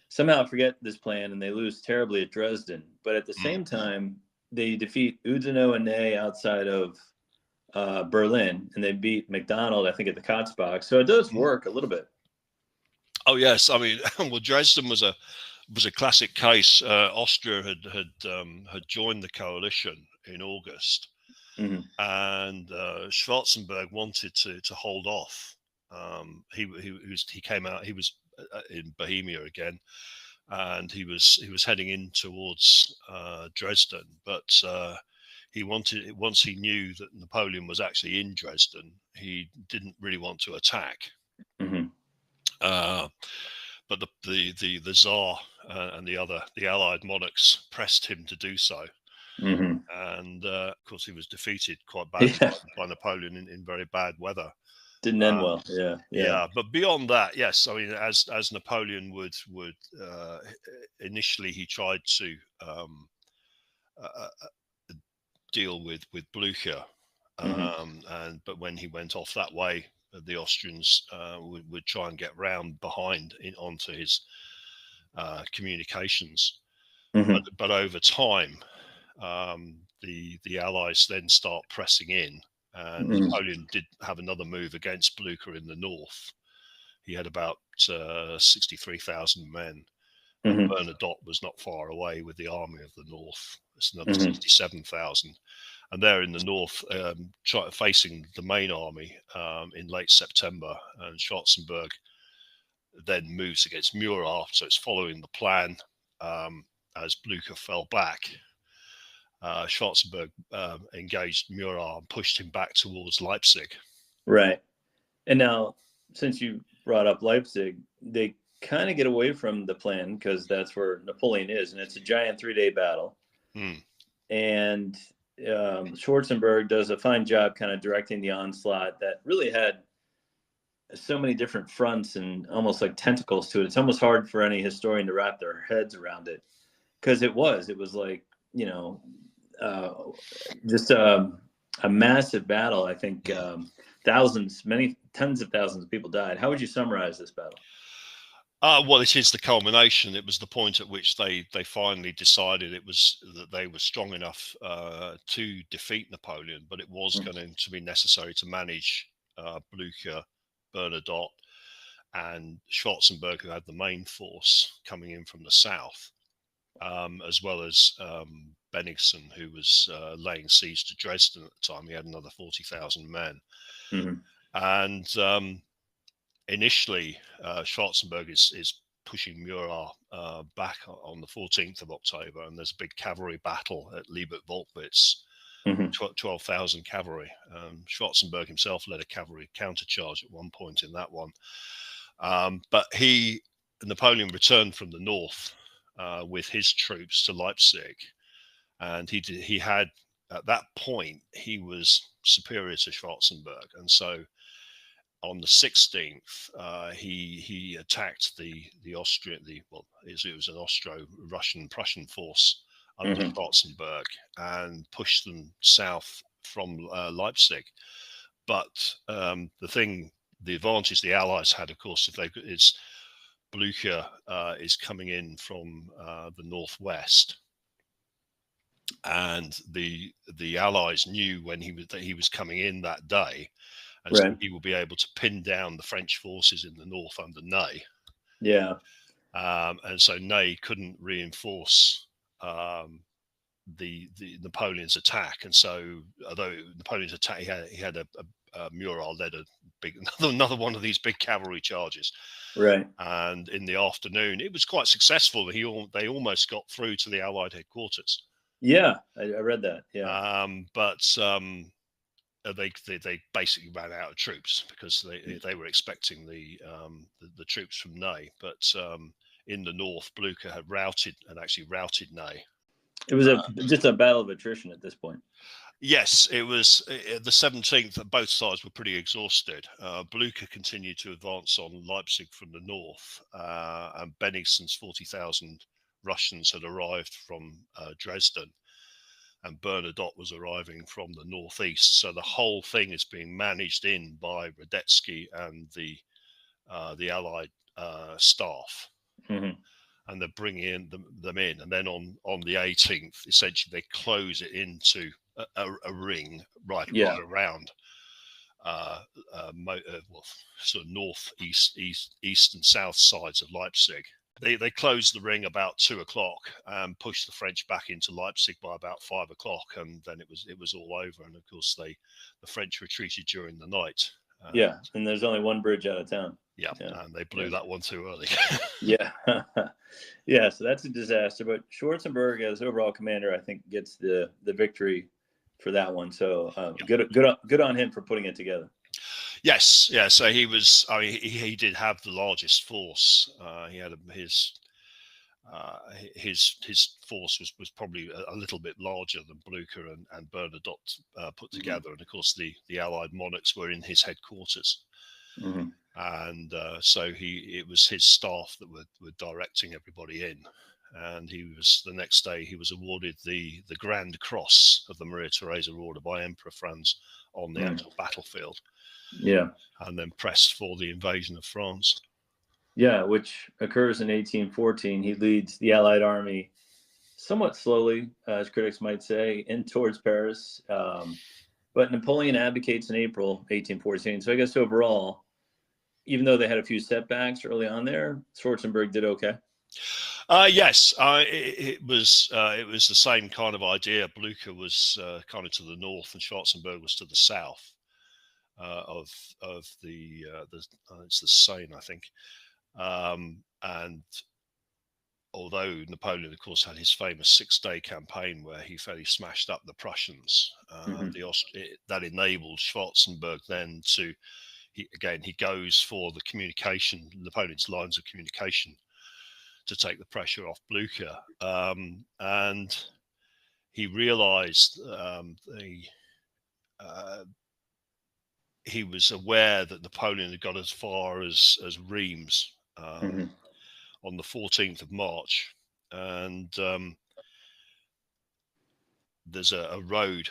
[SPEAKER 1] somehow forget this plan and they lose terribly at Dresden. But at the
[SPEAKER 2] Mm.
[SPEAKER 1] same time, they defeat Oudinot and Ney outside of Berlin, and they beat McDonald, I think, at the Kotzbach. So it does
[SPEAKER 2] Mm.
[SPEAKER 1] work a little bit.
[SPEAKER 2] Oh yes, I mean, well, Dresden was a classic case. Austria had joined the coalition in August,
[SPEAKER 1] Hmm.
[SPEAKER 2] and Schwarzenberg wanted to hold off. He came out. He was in Bohemia again, and he was heading in towards Dresden. But he wanted once he knew that Napoleon was actually in Dresden, he didn't really want to attack.
[SPEAKER 1] Hmm.
[SPEAKER 2] Uh, but the Tsar and the Allied monarchs pressed him to do so,
[SPEAKER 1] Hmm.
[SPEAKER 2] and of course he was defeated quite badly
[SPEAKER 1] Yeah,
[SPEAKER 2] by Napoleon in very bad weather.
[SPEAKER 1] didn't end
[SPEAKER 2] Uh,
[SPEAKER 1] well. Yeah, yeah.
[SPEAKER 2] yeah, but beyond that, yes, I mean, as Napoleon would initially he tried to uh, deal with Blucher,
[SPEAKER 1] Hmm.
[SPEAKER 2] and but when he went off that way, the Austrians would try and get round behind onto his communications. But
[SPEAKER 1] Hmm.
[SPEAKER 2] over time, the Allies then start pressing in, and
[SPEAKER 1] Hmm.
[SPEAKER 2] Napoleon did have another move against Blucher in the north. He had about 63,000 men, and
[SPEAKER 1] Hmm.
[SPEAKER 2] Bernadotte was not far away with the Army of the North. It's another
[SPEAKER 1] Hmm.
[SPEAKER 2] 67,000. And they're in the north, facing the main army in late September. And Schwarzenberg then moves against Murat, so it's following the plan. As Blucher fell back, Schwarzenberg engaged Murat and pushed him back towards Leipzig.
[SPEAKER 1] Right. And now, since you brought up Leipzig, they kind of get away from the plan because that's where Napoleon is, and it's a giant 3-day battle.
[SPEAKER 2] Mm.
[SPEAKER 1] And Schwarzenberg does a fine job kind of directing the onslaught that really had so many different fronts and almost like tentacles to it. It's almost hard for any historian to wrap their heads around it because it was like, uh, just a massive battle. I think
[SPEAKER 2] Mm.
[SPEAKER 1] thousands, many tens of thousands of people died. How would you summarize this battle?
[SPEAKER 2] Well, it is the culmination. It was the point at which they finally decided it was that they were strong enough to defeat Napoleon, but it was going to be necessary to manage Blucher, Bernadotte, and Schwarzenberg, who had the main force coming in from the south. as well as Bennigsen, who was laying siege to Dresden at the time. He had another 40,000 men.
[SPEAKER 1] Mm-hmm.
[SPEAKER 2] And initially, Schwarzenberg is pushing Murat back on the 14th of October, and there's a big cavalry battle at Liebert-Volkwitz,
[SPEAKER 1] Mm-hmm.
[SPEAKER 2] 12,000 cavalry. Schwarzenberg himself led a cavalry countercharge at one point in that one. But Napoleon returned from the north with his troops to Leipzig, and he had, at that point, he was superior to Schwarzenberg, and so on the 16th, he attacked the Austrian, it was an Austro-Russian Prussian force under
[SPEAKER 1] Mm-hmm.
[SPEAKER 2] Schwarzenberg, and pushed them south from Leipzig. But the advantage the Allies had, of course, is Blücher is coming in from the northwest, and the Allies knew that he was coming in that day, and so
[SPEAKER 1] Right.
[SPEAKER 2] he will be able to pin down the French forces in the north under Ney.
[SPEAKER 1] Yeah.
[SPEAKER 2] And so Ney couldn't reinforce the Napoleon's attack, and so although Napoleon's attack, he had a Murat led a big another one of these big cavalry charges.
[SPEAKER 1] Right.
[SPEAKER 2] And in the afternoon, it was quite successful. They almost got through to the Allied headquarters.
[SPEAKER 1] Yeah, I read that. Yeah.
[SPEAKER 2] But they basically ran out of troops because they were expecting the troops from Ney. But in the north, Blücher had actually routed Ney.
[SPEAKER 1] It was just a battle of attrition at this point.
[SPEAKER 2] Yes, it was the 17th. Both sides were pretty exhausted. Blücher continued to advance on Leipzig from the north, and Bennigsen's 40,000 Russians had arrived from Dresden, and Bernadotte was arriving from the northeast. So the whole thing is being managed in by Radetzky and the Allied staff.
[SPEAKER 1] Mm-hmm.
[SPEAKER 2] And they're bringing them in, and then on the 18th, essentially they close it into a ring right around sort of north, east, and south sides of Leipzig. They closed the ring about 2 o'clock and pushed the French back into Leipzig by about 5 o'clock, and then it was all over. And of course, the French retreated during the night.
[SPEAKER 1] And there's only one bridge out of town.
[SPEAKER 2] Yeah, and they blew that one too early.
[SPEAKER 1] Yeah. Yeah, so that's a disaster. But Schwarzenberg, as overall commander, I think gets the victory for that one. So good on him for putting it together.
[SPEAKER 2] Yes, yeah. So he was. I mean, he did have the largest force. He had his force was probably a little bit larger than Blücher and Bernadotte put together. And of course, the Allied monarchs were in his headquarters.
[SPEAKER 1] Mm-hmm.
[SPEAKER 2] And so it was his staff that were directing everybody in. And the next day he was awarded the Grand Cross of the Maria Theresa Order by Emperor Franz on the actual battlefield.
[SPEAKER 1] Yeah.
[SPEAKER 2] And then pressed for the invasion of France.
[SPEAKER 1] Yeah, which occurs in 1814. He leads the Allied army somewhat slowly, as critics might say, in towards Paris. But Napoleon abdicates in April 1814. So I guess overall, even though they had a few setbacks early on there, Schwarzenberg did okay.
[SPEAKER 2] Yes, it was the same kind of idea. Blücher was kind of to the north, and Schwarzenberg was to the south of the it's the Seine, I think. And although Napoleon, of course, had his famous 6-day campaign where he fairly smashed up the Prussians, that enabled Schwarzenberg then to. He goes for the communication, Napoleon's lines of communication, to take the pressure off Blücher. And he realized he was aware that Napoleon had got as far as Reims on the 14th of March. And there's a road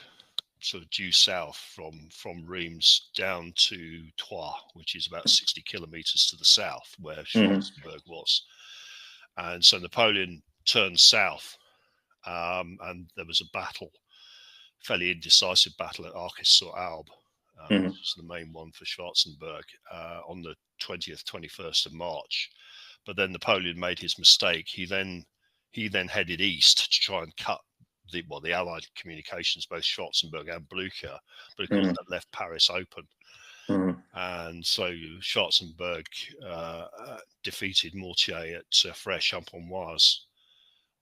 [SPEAKER 2] sort of due south from Reims down to Troyes, which is about 60 kilometers to the south where Schwarzenberg was. And so Napoleon turned south, and there was a battle, fairly indecisive battle at Arcis-sur-Aube, which is the main one for Schwarzenberg, on the 20th, 21st of March. But then Napoleon made his mistake. He he then headed east to try and cut the Allied communications, both Schwarzenberg and Blücher, but of course that left Paris open. And so Schwarzenberg defeated Mortier at Frères-Champenoise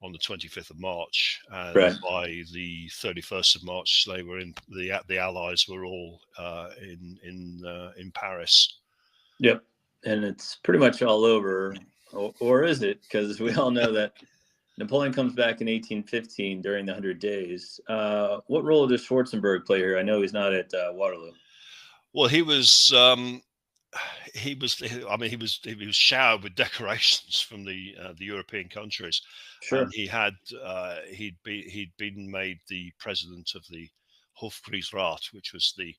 [SPEAKER 2] on the 25th of March, and by the 31st of March, they were in the Allies were all in Paris.
[SPEAKER 1] Yep, and it's pretty much all over, or is it? Because we all know that Napoleon comes back in 1815 during the 100 Days. What role does Schwarzenberg play here? I know he's not at Waterloo.
[SPEAKER 2] Well, he was. I mean, he was showered with decorations from the European countries, and he had he'd been made the president of the Hofkriegsrat, which was the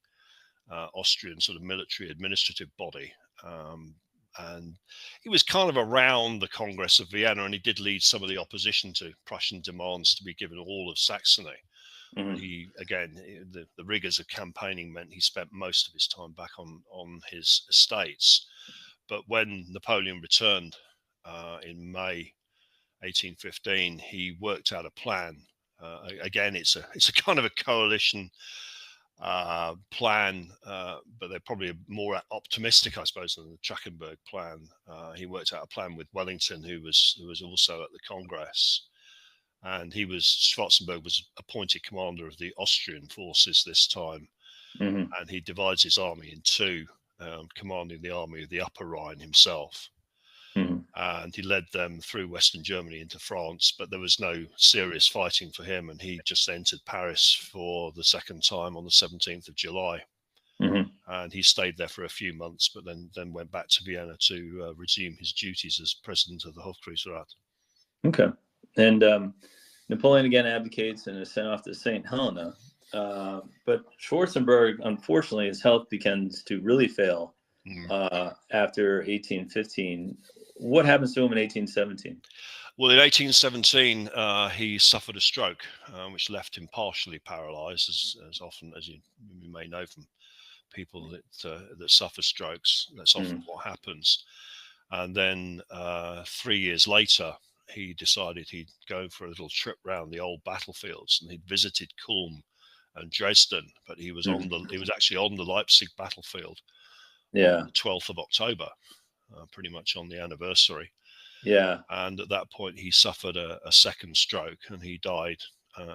[SPEAKER 2] Austrian sort of military administrative body. And he was kind of around the Congress of Vienna, and he did lead some of the opposition to Prussian demands to be given all of Saxony. He, again, the rigors of campaigning meant he spent most of his time back on his estates. But when Napoleon returned in May 1815, he worked out a plan. Again, it's a kind of a coalition plan, but they're probably more optimistic, I suppose, than the Trachenberg plan. He worked out a plan with Wellington, who was also at the Congress, and Schwarzenberg was appointed commander of the Austrian forces this time, and he divides his army in two, commanding the army of the Upper Rhine himself. And he led them through Western Germany into France, but there was no serious fighting for him, and he just entered Paris for the second time on the 17th of July. And he stayed there for a few months, but then went back to Vienna to resume his duties as president of the Hofkriegsrat.
[SPEAKER 1] Okay. And Napoleon again abdicates and is sent off to St. Helena. But Schwarzenberg, unfortunately, his health begins to really fail after 1815. What happens to him in 1817?
[SPEAKER 2] Well, in 1817, he suffered a stroke, which left him partially paralyzed, as often as you may know from people that suffer strokes. That's often what happens. And then 3 years later, he decided he'd go for a little trip around the old battlefields, and he'd visited Kulm and Dresden, but he was actually on the Leipzig battlefield on the 12th of October. Pretty much on the anniversary. And at that point, he suffered a second stroke, and he died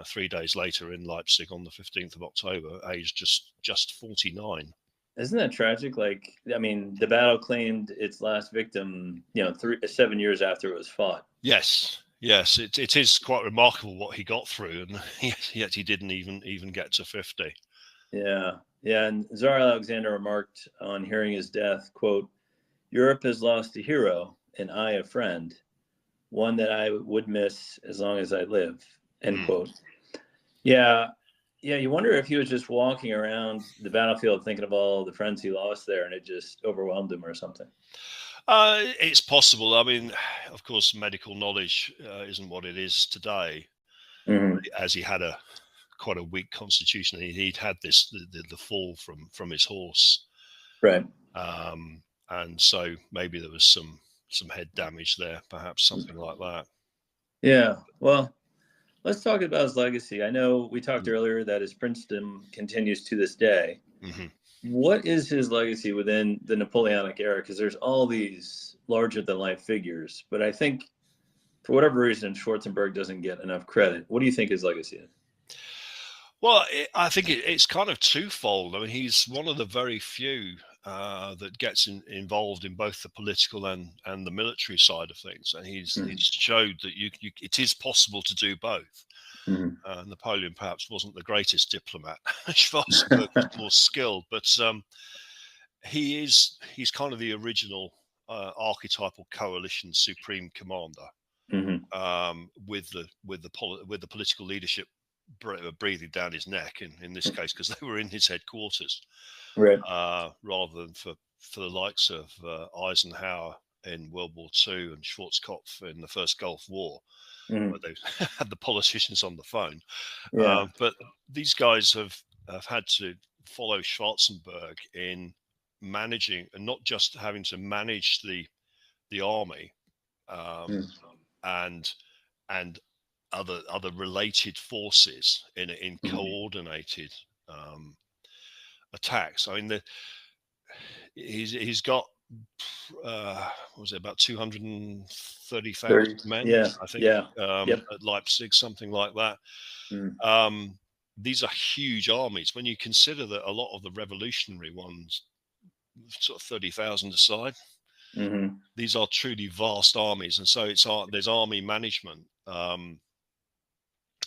[SPEAKER 2] 3 days later in Leipzig on the 15th of October, aged just 49.
[SPEAKER 1] Isn't that tragic? Like, I mean, the battle claimed its last victim, 7 years after it was fought.
[SPEAKER 2] Yes, it is quite remarkable what he got through, and yet he didn't even get to 50.
[SPEAKER 1] Yeah. And Tsar Alexander remarked on hearing his death, quote, "Europe has lost a hero, and I a friend, one that I would miss as long as I live," end quote. Yeah, you wonder if he was just walking around the battlefield thinking of all the friends he lost there, and it just overwhelmed him or something.
[SPEAKER 2] It's possible. I mean, of course, medical knowledge isn't what it is today, as he had quite a weak constitution. He'd had the fall from his horse.
[SPEAKER 1] Right.
[SPEAKER 2] And so maybe there was some head damage there, perhaps something like that.
[SPEAKER 1] Yeah. Well, let's talk about his legacy. I know we talked earlier that his princedom continues to this day. What is his legacy within the Napoleonic era? Because there's all these larger than life figures, but I think for whatever reason, Schwarzenberg doesn't get enough credit. What do you think his legacy is?
[SPEAKER 2] Well, I think it's kind of twofold. I mean, he's one of the very few that gets involved in both the political and the military side of things, and he's showed that it is possible to do both. Napoleon perhaps wasn't the greatest diplomat. Schwarzenberg was more skilled, but he's kind of the original archetypal coalition supreme commander, with the political leadership breathing down his neck in this case, because they were in his headquarters,
[SPEAKER 1] right?
[SPEAKER 2] Rather than for the likes of Eisenhower in World War II and Schwarzkopf in the first Gulf War, where they had the politicians on the phone. But these guys have had to follow Schwarzenberg in managing, and not just having to manage the army and and other related forces in coordinated attacks. I mean, he's got what was it, about 230,000 men,
[SPEAKER 1] Yeah,
[SPEAKER 2] I think,
[SPEAKER 1] yeah, yep.
[SPEAKER 2] at Leipzig, something like that.
[SPEAKER 1] Mm.
[SPEAKER 2] These are huge armies when you consider that a lot of the revolutionary ones, sort of 30,000 aside,
[SPEAKER 1] Mm-hmm.
[SPEAKER 2] these are truly vast armies, and so there's army management.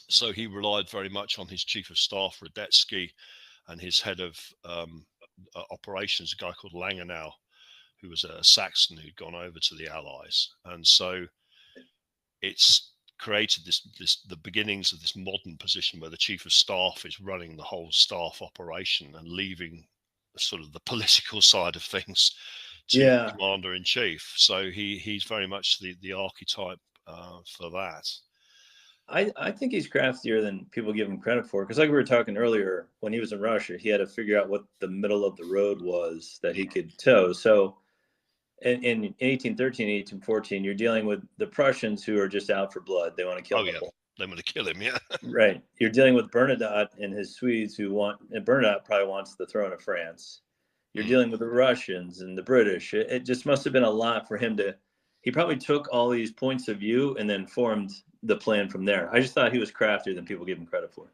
[SPEAKER 2] So he relied very much on his chief of staff Radetzky and his head of operations, a guy called Langenau, who was a Saxon who'd gone over to the Allies, and so it's created the beginnings of this modern position where the chief of staff is running the whole staff operation and leaving sort of the political side of things to the
[SPEAKER 1] Yeah,
[SPEAKER 2] commander in chief. So he's very much the archetype for that.
[SPEAKER 1] I think he's craftier than people give him credit for. Because like we were talking earlier, when he was in Russia, he had to figure out what the middle of the road was that he could toe. So in 1813, 1814, you're dealing with the Prussians who are just out for blood. They want to kill
[SPEAKER 2] Oh yeah,
[SPEAKER 1] Napoleon.
[SPEAKER 2] they want to kill him. Yeah.
[SPEAKER 1] Right. You're dealing with Bernadotte and his Swedes and Bernadotte probably wants the throne of France. You're dealing with the Russians and the British. It just must have been a lot for him he probably took all these points of view and then formed the plan from there. I just thought he was craftier than people give him credit for.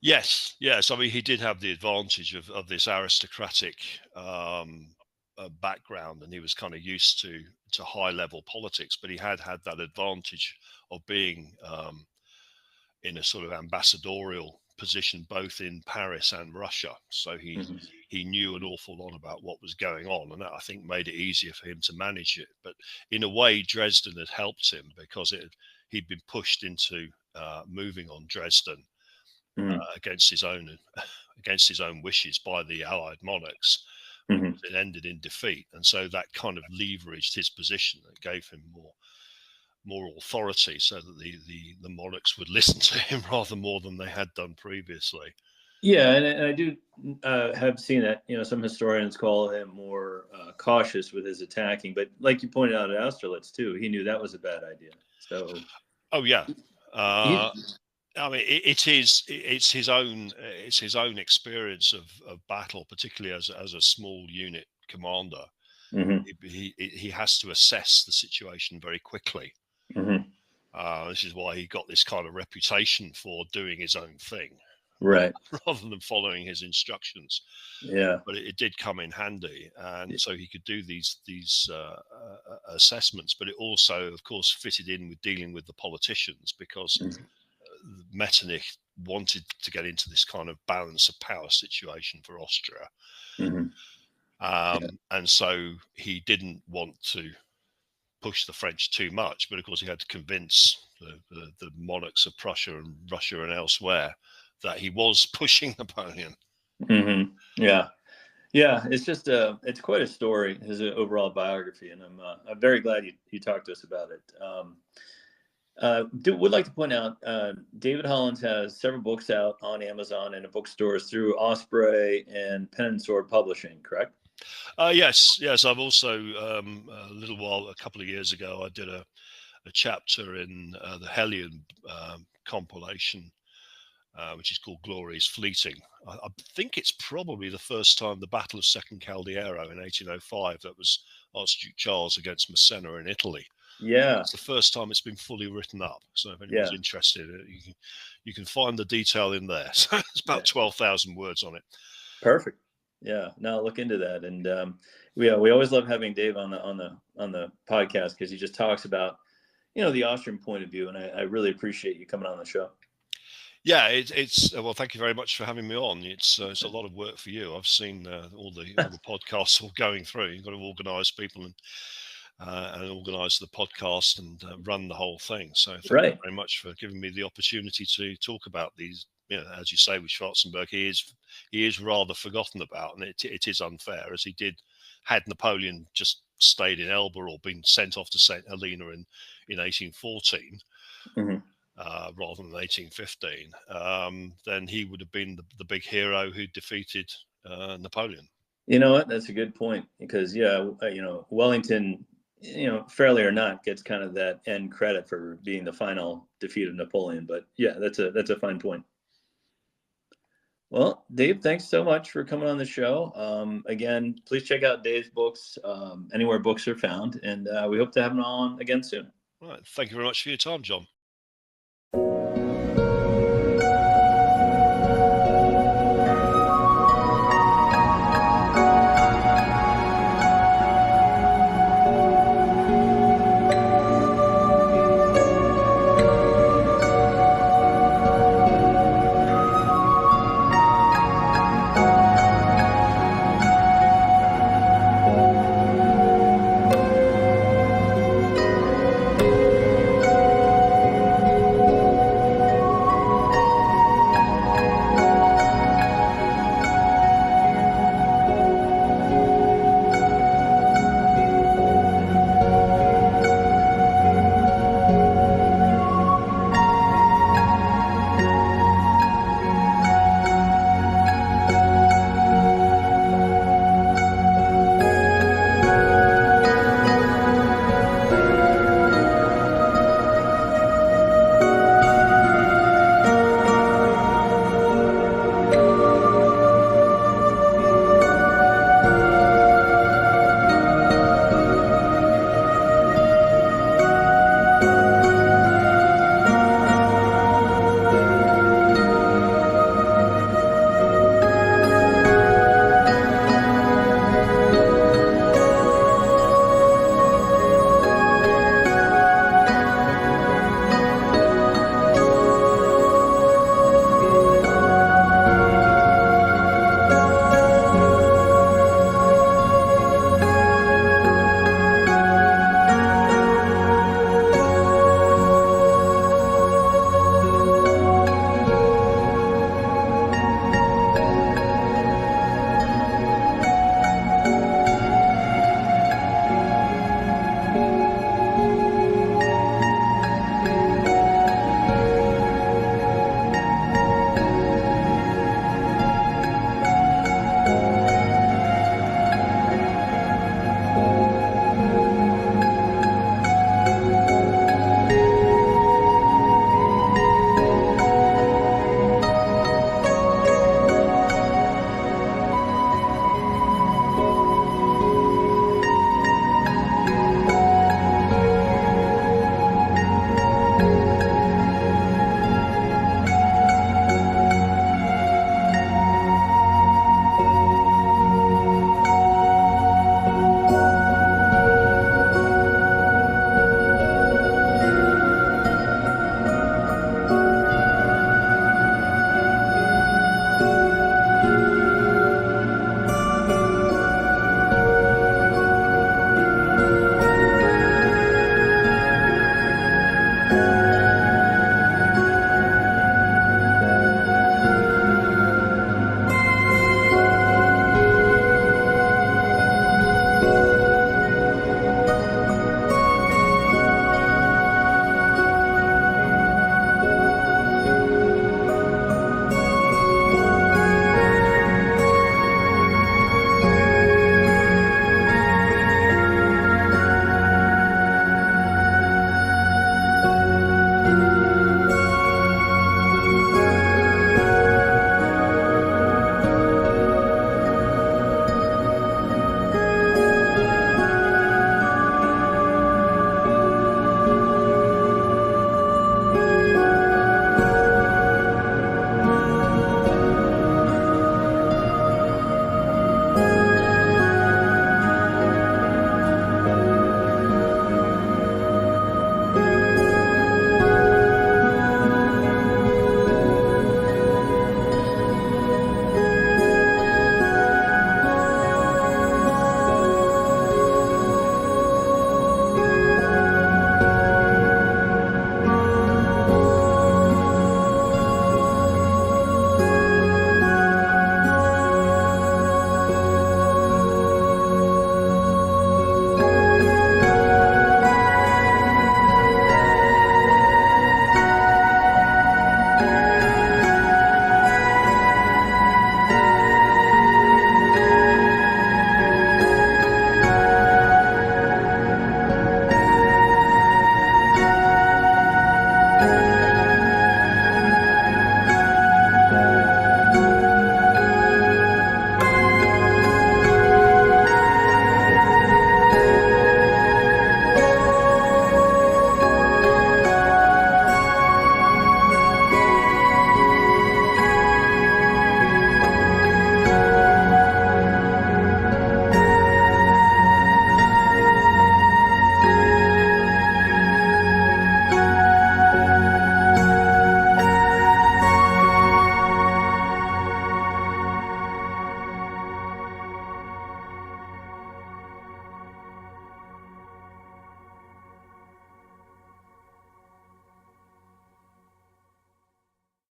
[SPEAKER 2] Yes. I mean, he did have the advantage of this aristocratic background, and he was kind of used to high level politics, but he had that advantage of being in a sort of ambassadorial position both in Paris and Russia. So he knew an awful lot about what was going on, and that, I think, made it easier for him to manage it. But in a way, Dresden had helped him because he'd been pushed into moving on Dresden against his own wishes by the Allied monarchs. It ended in defeat, and so that kind of leveraged his position and gave him more authority, so that the monarchs would listen to him rather more than they had done previously.
[SPEAKER 1] Yeah, and I do have seen that. Some historians call him more cautious with his attacking, but like you pointed out at Austerlitz too, he knew that was a bad idea. So,
[SPEAKER 2] oh yeah,
[SPEAKER 1] he,
[SPEAKER 2] I mean, it's his own experience of battle, particularly as a small unit commander.
[SPEAKER 1] mm-hmm,
[SPEAKER 2] He has to assess the situation very quickly.
[SPEAKER 1] mm-hmm.
[SPEAKER 2] This is why he got this kind of reputation for doing his own thing,
[SPEAKER 1] Right.
[SPEAKER 2] rather than following his instructions.
[SPEAKER 1] Yeah.
[SPEAKER 2] But it did come in handy, and so he could do these assessments. But it also, of course, fitted in with dealing with the politicians, because Metternich wanted to get into this kind of balance of power situation for Austria.
[SPEAKER 1] Mm-hmm.
[SPEAKER 2] And so he didn't want to push the French too much, but of course he had to convince the monarchs of Prussia and Russia and elsewhere that he was pushing Napoleon.
[SPEAKER 1] Mm-hmm. Yeah. Yeah, it's just it's quite a story, his overall biography, and I'm very glad you talked to us about it. Would like to point out, David Hollins has several books out on Amazon and in bookstores through Osprey and Pen and Sword Publishing, correct?
[SPEAKER 2] Yes. I've also a couple of years ago, I did a chapter in the Hellion compilation, which is called Glory is Fleeting. I think it's probably the first time the Battle of Second Caldiero in 1805, that was Archduke Charles against Massena in Italy.
[SPEAKER 1] Yeah.
[SPEAKER 2] It's the first time it's been fully written up. So if anyone's
[SPEAKER 1] Yeah.
[SPEAKER 2] interested, you can find the detail in there. So it's about 12,000 words on it.
[SPEAKER 1] Perfect. Yeah. Now look into that. And we always love having Dave on the podcast, because he just talks about, the Austrian point of view. And I really appreciate you coming on the show.
[SPEAKER 2] Yeah, it's well, thank you very much for having me on. It's a lot of work for you. I've seen all the podcasts all going through. You've got to organise people and organise the podcast and run the whole thing. So thank you very much for giving me the opportunity to talk about these. As you say, with Schwarzenberg, he is rather forgotten about, and it is unfair, as had Napoleon just stayed in Elba or been sent off to St. Helena in 1814.
[SPEAKER 1] Mm-hmm.
[SPEAKER 2] Rather than 1815, then he would have been the big hero who defeated Napoleon.
[SPEAKER 1] You know what? That's a good point, because Wellington, fairly or not, gets kind of that end credit for being the final defeat of Napoleon. But yeah, that's a fine point. Well, Dave, thanks so much for coming on the show. Again, please check out Dave's books anywhere books are found, and we hope to have him on again soon.
[SPEAKER 2] Right. Thank you very much for your time, John.